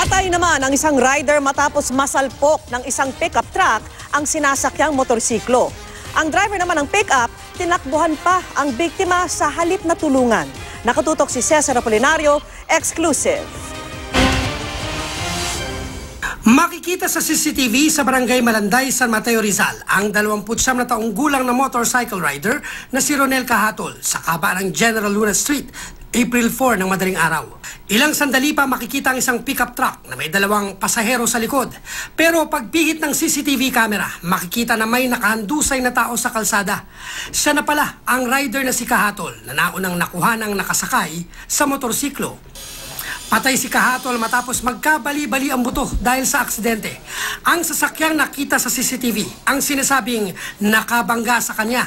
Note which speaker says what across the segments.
Speaker 1: Patay naman ang isang rider matapos masalpok ng isang pickup truck ang sinasakyang motorsiklo. Ang driver naman ng pickup, tinakbuhan pa ang biktima sa halip na tulungan. Nakatutok si Cesar Apolinario, exclusive.
Speaker 2: Makikita sa CCTV sa Barangay Malanday, San Mateo, Rizal ang 29 na taong gulang na motorcycle rider na si Ronel Cahatol sa kaba ng General Luna Street, April 4 ng madaling araw. Ilang sandali pa makikita ang isang pickup truck na may dalawang pasahero sa likod. Pero pagpihit ng CCTV camera, makikita na may nakahandusay na tao sa kalsada. Siya na pala ang rider na si Cahatol na naunang nakuha ng nakasakay sa motorsiklo. Patay si Cahatol matapos magkabali-bali ang buto dahil sa aksidente. Ang sasakyang nakita sa CCTV ang sinasabing nakabangga sa kanya.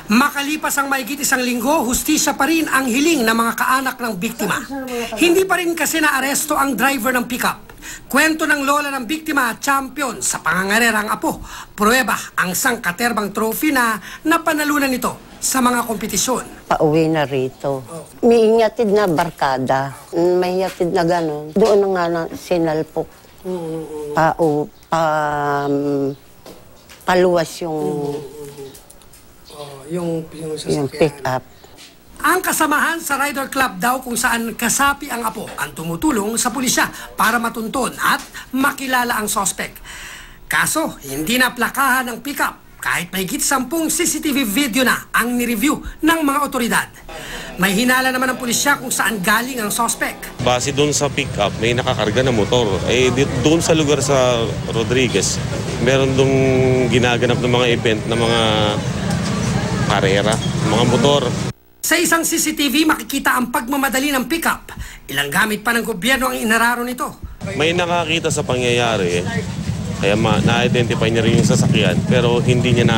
Speaker 2: Makalipas ang mahigit isang linggo, hustisya pa rin ang hiling ng mga kaanak ng biktima. Hindi pa rin kasi naaresto ang driver ng pickup. Kwento ng lola ng biktima, champion sa pangangarerang apo. Pruweba ang sangkaterbang trophy na napanalunan nito sa mga kompetisyon.
Speaker 3: Pauwi na rito. May inyatid na barkada. May inyatid na gano'n. Doon na nga na sinalpok. Paluwas yung pick-up.
Speaker 2: Ang kasamahan sa Rider Club daw kung saan kasapi ang apo ang tumutulong sa pulisya para matunton at makilala ang sospek. Kaso, hindi na plakahan ang pick-up kahit mahigit 10 CCTV video na ang nireview ng mga otoridad. May hinala naman ng pulisya kung saan galing ang sospek.
Speaker 4: Base doon sa pick-up, may nakakarga na motor. Doon sa lugar sa Rodriguez, meron doon ginaganap ng mga event ng mga karera, mga motor.
Speaker 2: Sa isang CCTV, makikita ang pagmamadali ng pick-up. Ilang gamit pa ng gobyerno ang inararo nito.
Speaker 4: May nakakita sa pangyayari, kaya na-identify niya rin yung sasakyan, pero hindi niya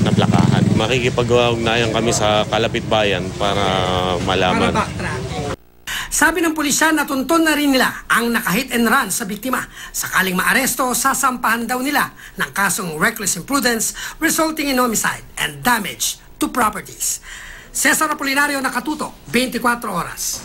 Speaker 4: naplakahan. Makikipag-ugnayan kami sa kalapit bayan para malaman.
Speaker 2: Sabi ng pulisya, natunton na rin nila ang naka-hit and run sa biktima. Sakaling maaresto, sasampahan daw nila ng kasong reckless imprudence resulting in homicide and damage to properties. Cesar Apolinario, nakatutok, 24 oras.